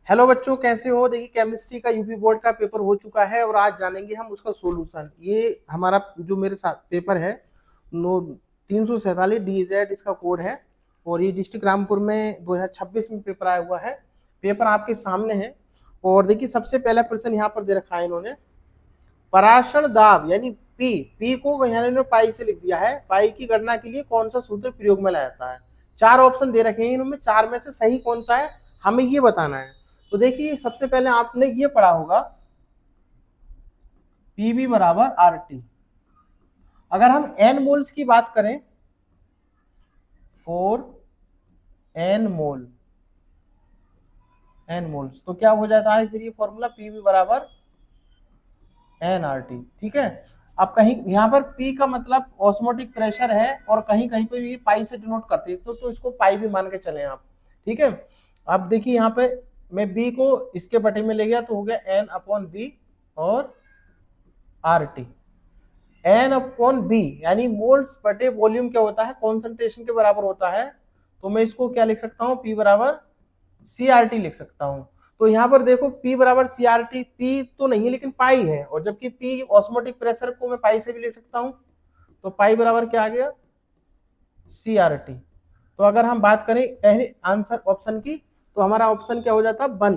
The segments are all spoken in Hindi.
हेलो बच्चों, कैसे हो। देखिए केमिस्ट्री का यूपी बोर्ड का पेपर हो चुका है और आज जानेंगे हम उसका सॉल्यूशन। ये हमारा जो मेरे साथ पेपर है नो 347 DZ इसका कोड है और ये डिस्ट्रिक्ट रामपुर में 2026 में पेपर आया हुआ है। पेपर आपके सामने है और देखिए सबसे पहला प्रश्न यहाँ पर दे रखा है इन्होंने, पराशर दाब यानी पी पी को यहाँ इन्होंने पाई से लिख दिया है। पाई की गणना के लिए कौन सा सूत्र प्रयोग में लाया जाता है। चार ऑप्शन दे रखे हैं इन्होंने, चार में से सही कौन सा है हमें ये बताना है। तो देखिए सबसे पहले आपने ये पढ़ा होगा पीवी बराबर RT। अगर हम एन मोल्स की बात करें, 4 एन मोल्स तो क्या हो जाता है फिर ये फॉर्मूला पीवी बराबर NRT। ठीक है। अब कहीं यहाँ पर पी का मतलब ऑस्मोटिक प्रेशर है और कहीं कहीं पर ये पाई से डिनोट करते हैं तो इसको पाई भी मान के चले आप। ठीक है। अब देखिए यहाँ पे मैं बी को इसके बटे में ले गया तो हो गया N/B और RT। N/B यानी मोल्स बटे वॉल्यूम क्या होता है, कॉन्सेंट्रेशन के बराबर होता है। तो मैं इसको क्या लिख सकता हूँ, P बराबर CRT लिख सकता हूँ। तो यहाँ पर देखो P बराबर CRT, P तो नहीं है लेकिन पाई है, और जबकि P ऑस्मोटिक प्रेशर को मैं पाई से भी लिख सकता हूँ। तो पाई बराबर क्या आ गया, CRT। तो अगर हम बात करें पहले आंसर ऑप्शन की तो हमारा ऑप्शन क्या हो जाता, 1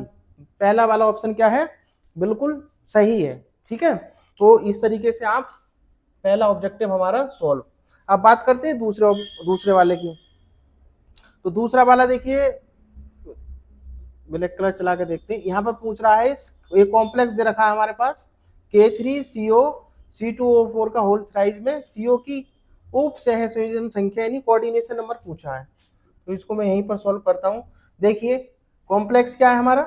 पहला वाला ऑप्शन क्या है, बिल्कुल सही है। ठीक है। तो इस तरीके से आप पहला ऑब्जेक्टिव हमारा सॉल्व। अब बात करते हैं दूसरे वाले की। तो दूसरा वाला देखिए ब्लैक कलर चला के देखते हैं। यहाँ पर पूछ रहा है एक कॉम्प्लेक्स दे रखा है हमारे पास K3CO C2O4 का होल थ्राइज में CO की उप सहसंयोजन संख्या यानी कोऑर्डिनेशन नंबर पूछा है। तो इसको मैं यहीं पर सॉल्व करता हूं। देखिए कॉम्प्लेक्स क्या है हमारा,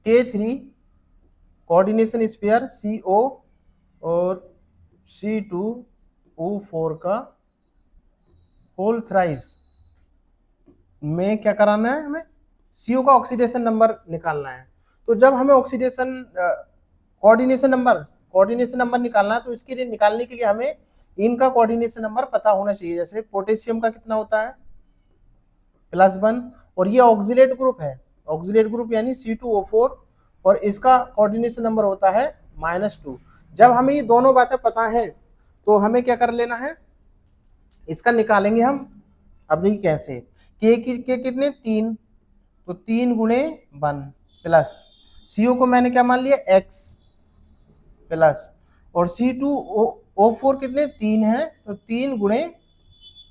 K3 कोऑर्डिनेशन स्फीयर CO और C2O4 का होल थ्राइज में क्या कराना है, हमें CO का ऑक्सीडेशन नंबर निकालना है। तो जब हमें ऑक्सीडेशन कोऑर्डिनेशन नंबर निकालना है तो इसके लिए निकालने के लिए हमें इनका कोऑर्डिनेशन नंबर पता होना चाहिए। जैसे पोटेशियम का कितना होता है, +1, और ये ऑक्सीलेट ग्रुप है, ऑक्सीलेट ग्रुप यानी C2O4 और इसका कोऑर्डिनेशन नंबर होता है -2। जब हमें ये दोनों बातें पता है तो हमें क्या कर लेना है, इसका निकालेंगे हम। अब देखिए कैसे, के कितने 3, तो 3 गुणे 1 प्लस CO को मैंने क्या मान लिया x प्लस, और C2O4 कितने 3 है तो 3 गुणे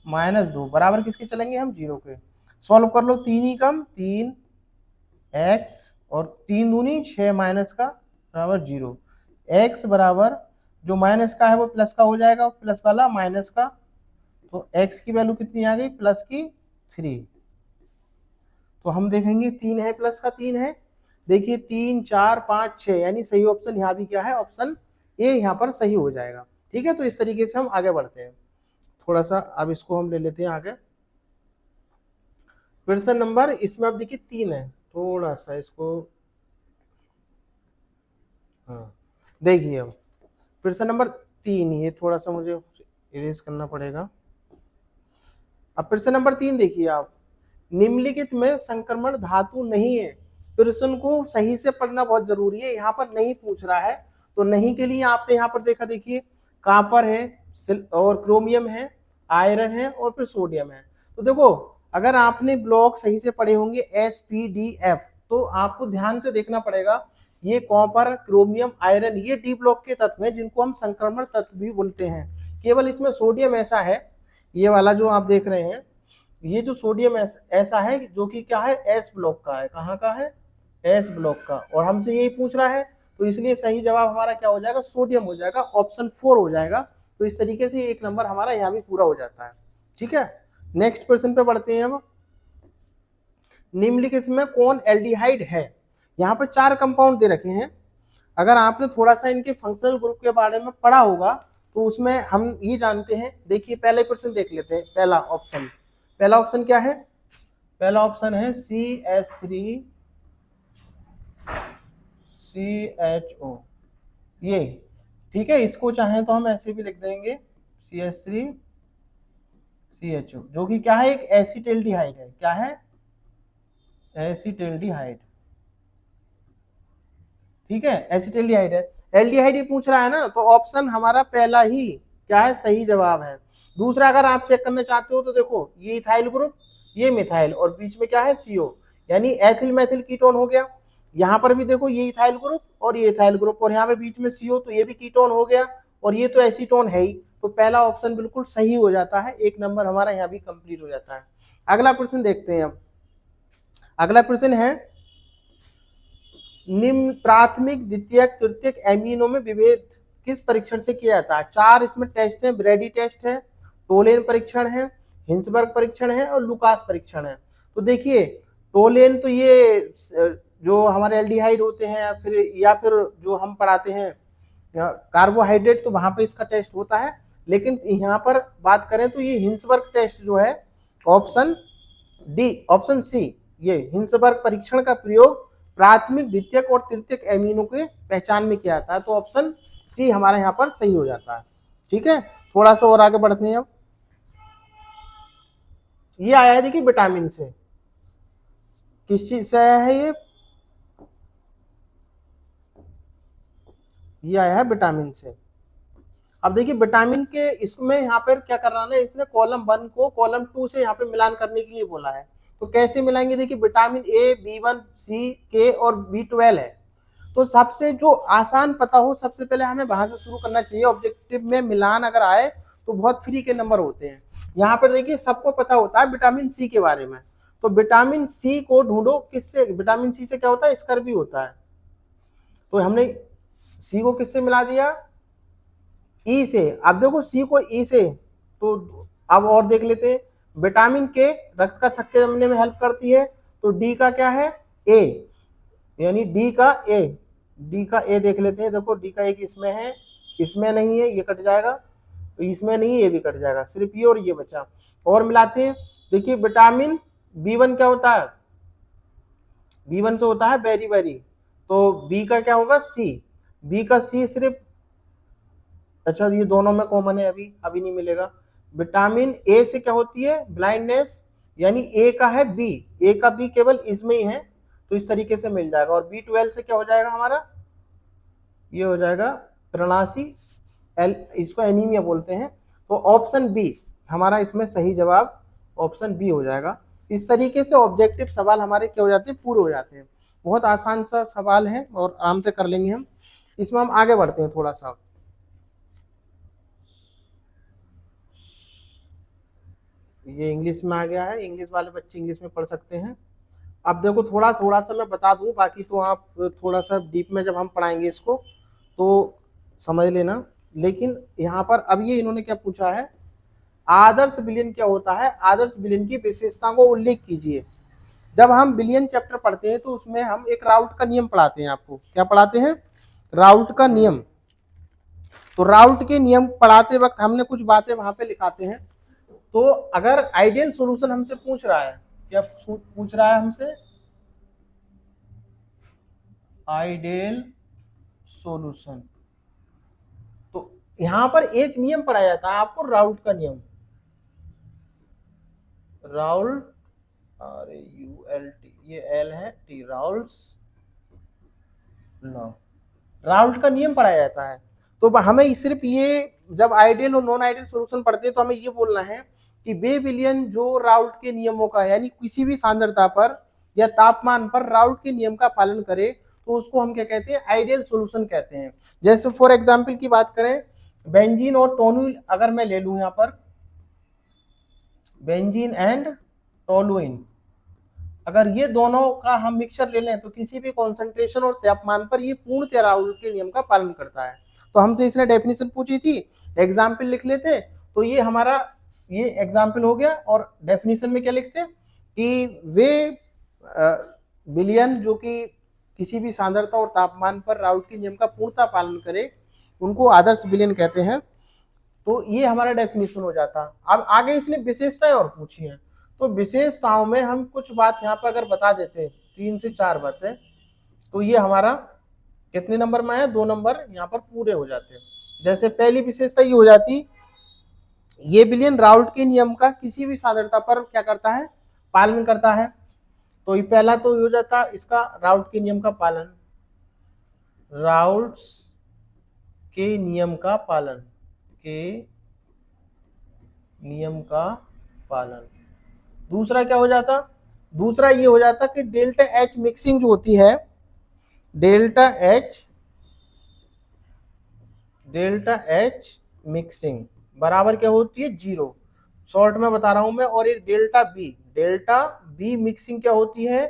-2 बराबर किसके चलेंगे हम 0 के। सॉल्व कर लो, 3 ही कम 3x और 3 दूनी 6 माइनस का बराबर 0। x बराबर जो माइनस का है वो प्लस का हो जाएगा, प्लस वाला माइनस का, तो x की वैल्यू कितनी आ गई +3। तो हम देखेंगे 3 है प्लस का 3 है, देखिए 3 4 5 6 यानी सही ऑप्शन यहाँ भी क्या है, ऑप्शन ए यहाँ पर सही हो जाएगा। ठीक है। तो इस तरीके से हम आगे बढ़ते हैं थोड़ा सा। अब इसको हम ले लेते हैं आगे। प्रश्न नंबर इसमें अब देखिए 3 है, थोड़ा सा इसको, हाँ देखिए अब प्रश्न नंबर 3, ये थोड़ा सा मुझे इरेज करना पड़ेगा। अब प्रश्न नंबर 3 देखिए आप, निम्नलिखित में संक्रमण धातु नहीं है। प्रश्न को सही से पढ़ना बहुत जरूरी है, यहाँ पर नहीं पूछ रहा है। तो नहीं के लिए आपने यहाँ पर देखा, देखिए कॉपर है और क्रोमियम है, आयरन है और फिर सोडियम है। तो देखो अगर आपने ब्लॉक सही से पढ़े होंगे SPDF तो आपको ध्यान से देखना पड़ेगा। ये कॉपर क्रोमियम आयरन ये डी ब्लॉक के तत्व हैं जिनको हम संक्रमण तत्व भी बोलते हैं। केवल इसमें सोडियम ऐसा है, ये वाला जो आप देख रहे हैं, ये जो सोडियम ऐसा है जो कि क्या है, S ब्लॉक का है। कहाँ का है, S ब्लॉक का, और हमसे यही पूछ रहा है तो इसलिए सही जवाब हमारा क्या हो जाएगा, सोडियम हो जाएगा, ऑप्शन 4 हो जाएगा। तो इस तरीके से एक नंबर हमारा यहाँ भी पूरा हो जाता है। ठीक है। नेक्स्ट क्वेश्चन पे बढ़ते हैं हम। निम्नलिखित में कौन एल्डिहाइड है। यहाँ पर 4 कंपाउंड दे रखे हैं। अगर आपने थोड़ा सा इनके फंक्शनल ग्रुप के बारे में पढ़ा होगा तो उसमें हम ये जानते हैं। देखिए पहले क्वेश्चन देख लेते हैं। पहला ऑप्शन क्या है, पहला ऑप्शन है CH3CHO, ये ठीक है। इसको चाहें तो हम ऐसे भी लिख देंगे CH3CHO, जो कि क्या है, एक एसिटाल्डिहाइड है। क्या है, एसिटिल्डिहाइड, ठीक है, एसिटिल्डिहाइड है। एल्डिहाइड ही पूछ रहा है ना, तो ऑप्शन हमारा पहला ही क्या है, सही जवाब है। दूसरा अगर आप चेक करना चाहते हो तो देखो, ये इथाइल ग्रुप, ये मिथाइल, और बीच में क्या है, CO, यानी एथिल मेथिल कीटोन हो गया। यहाँ पर भी देखो, ये इथाइल ग्रुप और ये इथाइल ग्रुप, और यहाँ पे बीच में CO, तो ये भी कीटोन हो गया, और ये तो एसीटोन है ही। तो पहला ऑप्शन बिल्कुल सही हो जाता है, 1 नंबर हमारा यहाँ भी कंप्लीट हो जाता है। अगला प्रश्न देखते हैं अब। अगला प्रश्न है, निम्न प्राथमिक द्वितीयक तृतीयक एमिनो में विभेद किस परीक्षण से किया जाता है? 4 इसमें टेस्ट है, ब्रेडी टेस्ट है, टोलेन परीक्षण है, हिंसबर्ग परीक्षण है, और लुकास परीक्षण है। तो देखिए, टोलेन तो ये जो हमारे एल्डिहाइड होते हैं, या फिर जो हम पढ़ाते हैं कार्बोहाइड्रेट, तो वहां पे इसका टेस्ट होता है। लेकिन यहाँ पर बात करें तो ये हिंसबर्ग टेस्ट जो है, ऑप्शन डी, ऑप्शन सी, ये हिंसबर्ग परीक्षण का प्रयोग प्राथमिक द्वितीयक और तृतीयक एमिनो के पहचान में किया जाता है। तो ऑप्शन सी हमारा यहाँ पर सही हो जाता है। ठीक है, थोड़ा सा और आगे बढ़ते हैं। अब ये आया है, देखिए, विटामिन से, किस चीज से आया है ये आया है विटामिन से। अब देखिए, विटामिन के इसमें यहाँ पर क्या कर रहा है, इसने कॉलम 1 को कॉलम 2 से यहाँ पे मिलान करने के लिए बोला है। तो कैसे मिलाएंगे, देखिए, vitamin A, B1, C, K और B12 है। तो सबसे जो आसान पता हो, सबसे पहले हमें वहां से शुरू करना चाहिए। ऑब्जेक्टिव में मिलान अगर आए तो बहुत फ्री के नंबर होते हैं। यहाँ पर देखिए, सबको पता होता है विटामिन C के बारे में। तो विटामिन C को ढूंढो, किससे? विटामिन C से क्या होता है, स्कर्वी होता है। तो हमने C को किससे मिला दिया, E से। अब देखो, C को E से, तो अब और देख लेते हैं। विटामिन K रक्त का थक्के जमने में हेल्प करती है, तो D का क्या है, A, यानी D का A देख लेते हैं। देखो, D का एक इसमें है, इसमें नहीं है, ये कट जाएगा, तो इसमें नहीं है, ये भी कट जाएगा, सिर्फ ये और ये बचा। और मिलाते हैं। देखिए, विटामिन B1 क्या होता है, B1 से होता है बेरी बेरी, तो B का क्या होगा, B का C सिर्फ, अच्छा, ये दोनों में कॉमन है, अभी नहीं मिलेगा। विटामिन A से क्या होती है, ब्लाइंडनेस, यानी A का है A का B केवल इसमें ही है, तो इस तरीके से मिल जाएगा। और B12 से क्या हो जाएगा हमारा, ये हो जाएगा प्रणासी, इसको एनीमिया बोलते हैं। तो ऑप्शन बी हमारा इसमें सही जवाब ऑप्शन बी हो जाएगा। इस तरीके से ऑब्जेक्टिव सवाल हमारे क्या हो जाते हैं, पूरे हो जाते हैं। बहुत आसान सा सवाल है और आराम से कर लेंगे हम। इसमें हम आगे बढ़ते हैं थोड़ा सा। ये इंग्लिश में आ गया है, इंग्लिश वाले बच्चे इंग्लिश में पढ़ सकते हैं। अब देखो, थोड़ा थोड़ा सा मैं बता दूं, बाकी तो आप थोड़ा सा डीप में जब हम पढ़ाएंगे इसको तो समझ लेना। लेकिन यहाँ पर अब ये इन्होंने क्या पूछा है, आदर्श विलयन क्या होता है, आदर्श विलयन की विशेषताओं को उल्लेख कीजिए। जब हम विलयन चैप्टर पढ़ते हैं तो उसमें हम एक राउल्ट का नियम पढ़ाते हैं। आपको क्या पढ़ाते हैं, राउल्ट का नियम। तो राउल्ट के नियम पढ़ाते वक्त हमने कुछ बातें वहां पे लिखाते हैं। तो अगर आइडियल सॉल्यूशन हमसे पूछ रहा है, क्या पूछ रहा है हमसे, आइडियल सॉल्यूशन, तो यहां पर एक नियम पढ़ाया जाता है आपको, राउल्ट का नियम। राउल्ट, RAULT, ये L है, T, राउल्ट्स लॉ, राउल्ट का नियम पढ़ाया जाता है। तो हमें सिर्फ ये, जब आइडियल और नॉन आइडियल सॉल्यूशन पढ़ते हैं तो हमें ये बोलना है कि वे विलयन जो राउल्ट के नियमों का, यानी किसी भी सांद्रता पर या तापमान पर राउल्ट के नियम का पालन करे, तो उसको हम क्या कहते हैं, आइडियल सॉल्यूशन कहते हैं। जैसे फॉर एग्जांपल की बात करें, बेंजीन और टोलुइन अगर मैं ले लूं, यहाँ पर बेंजीन एंड टोलुइन, अगर ये दोनों का हम मिक्सचर ले लें तो किसी भी कॉन्सेंट्रेशन और तापमान पर ये पूर्णतः राउल्ट के नियम का पालन करता है। तो हमसे इसने डेफिनेशन पूछी थी, एग्जाम्पल लिख लेते। तो ये हमारा ये एग्जाम्पल हो गया, और डेफिनेशन में क्या लिखते हैं कि वे विलयन जो कि किसी भी सांद्रता और तापमान पर राउल्ट के नियम का पूर्णतः पालन करे, उनको आदर्श विलयन कहते हैं। तो ये हमारा डेफिनेशन हो जाता। अब आगे इसने विशेषताएं और पूछी हैं, तो विशेषताओं में हम कुछ बात यहाँ पर अगर बता देते, 3 से 4 बातें, तो ये हमारा कितने नंबर में है, 2 नंबर यहाँ पर पूरे हो जाते हैं। जैसे पहली विशेषता ये हो जाती, ये विलयन राउल्ट के नियम का किसी भी सांद्रता पर क्या करता है, पालन करता है। तो ये पहला तो हो जाता इसका राउट के नियम का पालन, राउट्स के नियम का पालन, के नियम का पालन। दूसरा क्या हो जाता, दूसरा ये हो जाता कि डेल्टा एच मिक्सिंग जो होती है, डेल्टा एच मिक्सिंग बराबर क्या होती है, 0। शॉर्ट में बता रहा हूं मैं। और एक डेल्टा बी मिक्सिंग क्या होती है,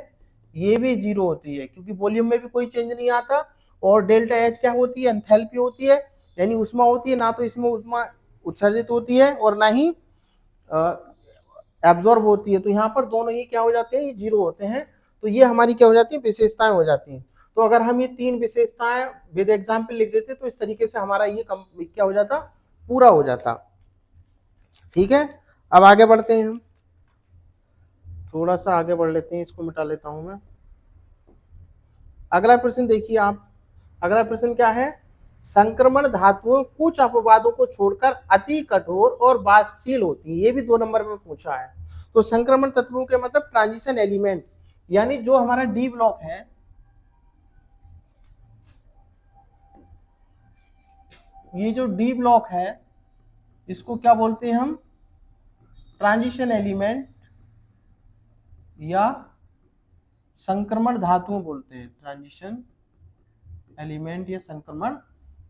ये भी 0 होती है, क्योंकि वॉल्यूम में भी कोई चेंज नहीं आता। और डेल्टा एच क्या होती है, एंथैल्पी होती है, यानी उष्मा होती है, ना तो इसमें उष्मा उत्सर्जित होती है और ना ही एब्जॉर्ब होती है। तो यहाँ पर दोनों ही क्या हो जाते हैं, ये 0 होते हैं। तो ये हमारी क्या हो जाती है, विशेषताएं हो जाती हैं। तो अगर हम ये 3 विशेषताएं विद एग्जाम्पल लिख देते तो इस तरीके से हमारा ये क्या हो जाता, पूरा हो जाता। ठीक है, अब आगे बढ़ते हैं हम, थोड़ा सा आगे बढ़ लेते हैं, इसको मिटा लेता हूं मैं। अगला प्रश्न देखिए आप, अगला प्रश्न क्या है, संक्रमण धातुओं कुछ अपवादों को छोड़कर अति कठोर और वाष्पशील होती है। ये भी 2 नंबर में पूछा है। तो संक्रमण तत्वों के मतलब ट्रांजिशन एलिमेंट, यानी जो हमारा डी ब्लॉक है, ये जो डी ब्लॉक है इसको क्या बोलते हैं हम, ट्रांजिशन एलिमेंट या संक्रमण धातुओं बोलते हैं, ट्रांजिशन एलिमेंट या संक्रमण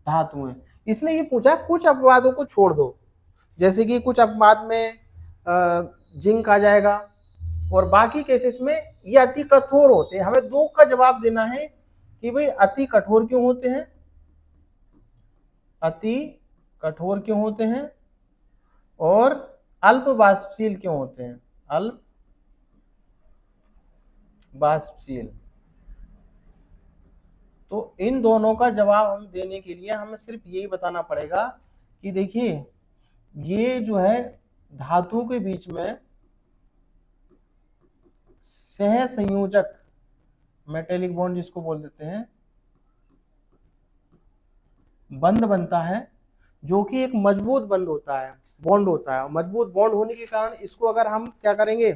धातुएं। इसने ये पूछा कुछ अपवादों को छोड़ दो, जैसे कि कुछ अपवाद में जिंक आ जाएगा और बाकी केसेस में ये अति कठोर होते हैं। हमें 2 का जवाब देना है कि भाई अति कठोर क्यों होते हैं, अति कठोर क्यों होते हैं और अल्प वाष्पशील क्यों होते हैं, अल्प वाष्पशील। तो इन दोनों का जवाब हम देने के लिए हमें सिर्फ यही बताना पड़ेगा कि देखिए ये जो है धातुओं के बीच में सह संयोजक मेटेलिक बॉन्ड जिसको बोल देते हैं, बंध बनता है, जो कि एक मजबूत बंध होता है, बॉन्ड होता है। मजबूत बॉन्ड होने के कारण इसको अगर हम क्या करेंगे,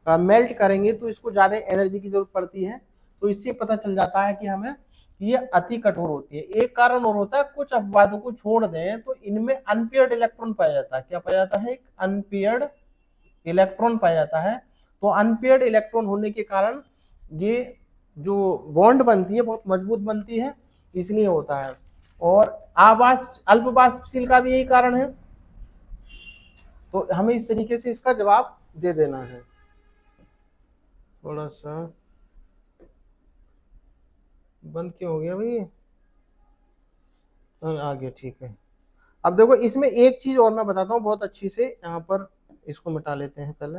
मेल्ट करेंगे तो इसको ज्यादा एनर्जी की जरूरत पड़ती है। तो इससे पता चल जाता है कि हमें ये अति कठोर होती है। एक कारण और होता है, कुछ अपवादों को छोड़ दें तो इनमें अनपेयर्ड इलेक्ट्रॉन पाया जाता है। क्या पाया जाता है, एक अनपेयर्ड इलेक्ट्रॉन पाया जाता है। तो अनपेयर्ड इलेक्ट्रॉन होने के कारण ये जो बॉन्ड बनती है बहुत मजबूत बनती है, इसलिए होता है। और अल्प वाष्पशील का भी यही कारण है। तो हमें इस तरीके से इसका जवाब दे देना है। थोड़ा सा बंद क्यों हो गया भाई, आ गया, ठीक है। अब देखो इसमें एक चीज और मैं बताता हूँ बहुत अच्छी से, यहाँ पर इसको मिटा लेते हैं पहले।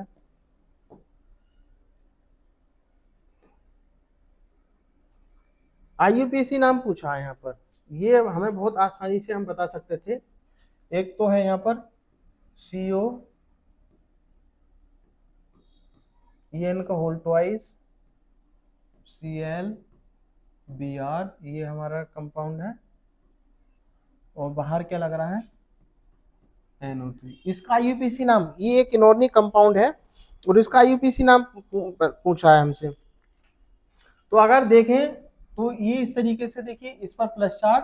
IUPAC नाम पूछा है यहाँ पर, ये हमें बहुत आसानी से हम बता सकते थे। एक तो है यहाँ पर CO EN का होल ट्वाइस ClBr, ये हमारा कंपाउंड है। और बाहर क्या लग रहा है, NO3। इसका IUPAC नाम, ये एक इनऑर्गेनिक कंपाउंड है और इसका IUPAC नाम पूछा है हमसे। तो अगर देखें तो ये इस तरीके से देखिए, इस पर प्लस चार्ज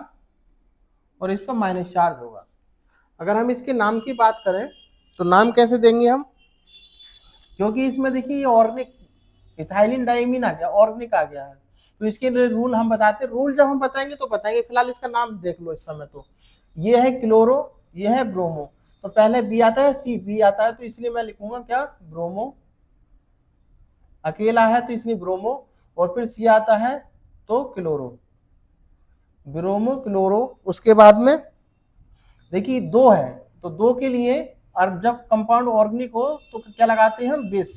और इस पर माइनस चार्ज होगा। अगर हम इसके नाम की बात करें तो नाम कैसे देंगे हम, क्योंकि इसमें देखिए ये ऑर्गेनिक इथाइलिन डाइमीन आ गया, ऑर्गेनिक आ गया है। तो इसके लिए रूल हम बताते हैं, रूल जब हम बताएंगे तो बताएंगे, फिलहाल इसका नाम देख लो इस समय। तो ये है क्लोरो, ये है ब्रोमो। तो पहले बी आता है, बी आता है, तो इसलिए मैं लिखूंगा क्या, ब्रोमो। अकेला है तो इसलिए ब्रोमो, और फिर सी आता है तो क्लोरो, ब्रोमो क्लोरो। उसके बाद में देखिए 2 है, तो 2 के लिए, और जब कंपाउंड ऑर्गेनिक हो तो क्या लगाते हैं हम, बिस।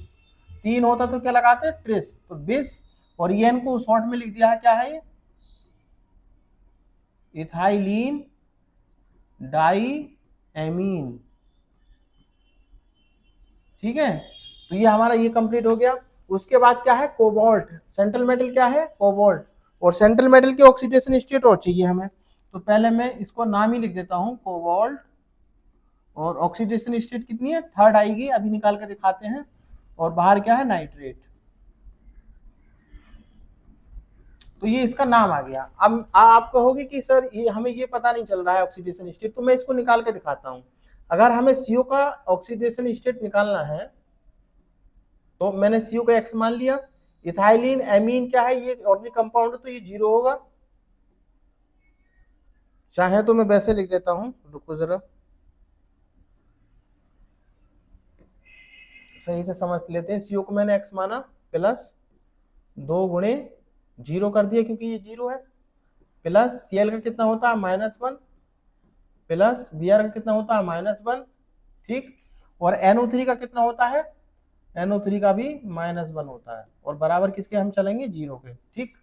3 होता तो क्या लगाते हैं, ट्रिस। तो बिस, और एन को शॉर्ट में लिख दिया है, क्या है ये, इथाइलिन डाइएमीन। ठीक है, तो ये हमारा ये कंप्लीट हो गया। उसके बाद क्या है, कोबाल्ट। सेंट्रल मेटल क्या है, कोबाल्ट। और सेंट्रल मेटल की ऑक्सीडेशन स्टेट और चाहिए हमें, तो पहले मैं इसको नाम ही लिख देता हूं, कोबाल्ट। और ऑक्सीडेशन स्टेट कितनी है, 3rd आएगी, अभी निकाल के दिखाते हैं। और बाहर क्या है, नाइट्रेट। तो ये इसका नाम आ गया। अब आप कहोगे कि सर ये हमें ये पता नहीं चल रहा है ऑक्सीडेशन स्टेट, तो मैं इसको निकाल के दिखाता हूं। अगर हमें CO का ऑक्सीडेशन स्टेट निकालना है तो मैंने CO का X मान लिया। इथाइलिन एमीन क्या है, ये ऑर्गेनिक कंपाउंड, तो ये 0 होगा। चाहे तो मैं वैसे लिख देता हूं, रुको जरा सही से समझ लेते हैं। CO को मैंने X माना प्लस 2 गुणे 0 कर दिया क्योंकि ये 0 है, प्लस Cl का कितना होता है -1, प्लस Br का कितना होता है -1, ठीक। और NO3 का कितना होता है, NO3 का भी -1 होता है, और बराबर किसके हम चलेंगे 0 के, ठीक।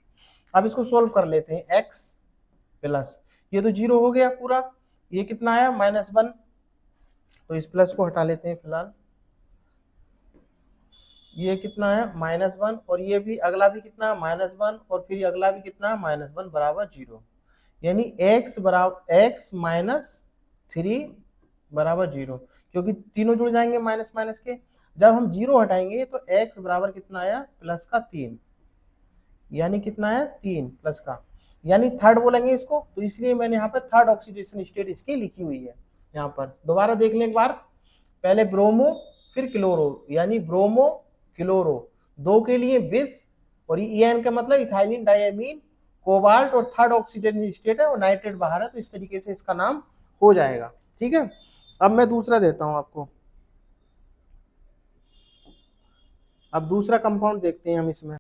अब इसको सोल्व कर लेते हैं। x प्लस ये तो 0 हो गया पूरा, ये कितना आया -1, तो इस प्लस को हटा लेते हैं फिलहाल। ये कितना है -1, और ये भी अगला भी कितना -1, और फिर अगला भी कितना -1 बराबर 0, यानी x -3 बराबर 0, क्योंकि तीनों जुड़ जाएंगे माइनस माइनस के। जब हम 0 हटाएंगे तो x बराबर कितना आया प्लस का 3, यानी कितना है 3 प्लस का, यानी थर्ड बोलेंगे इसको, तो इसलिए मैंने यहाँ पर थर्ड ऑक्सीडेशन स्टेट इसकी लिखी हुई है। यहाँ पर दोबारा देख लें एक बार, पहले ब्रोमो फिर क्लोरो, यानी ब्रोमो क्लोरो, 2 के लिए विष, और EN का मतलब इथाइलिन डाइएमीन कोबाल्ट, और थर्ड ऑक्सीडेशन स्टेट है और नाइट्रेट बाहर है, तो इस तरीके से इसका नाम हो जाएगा, ठीक है। अब मैं दूसरा देता हूं आपको, अब दूसरा कंपाउंड देखते हैं हम इसमें।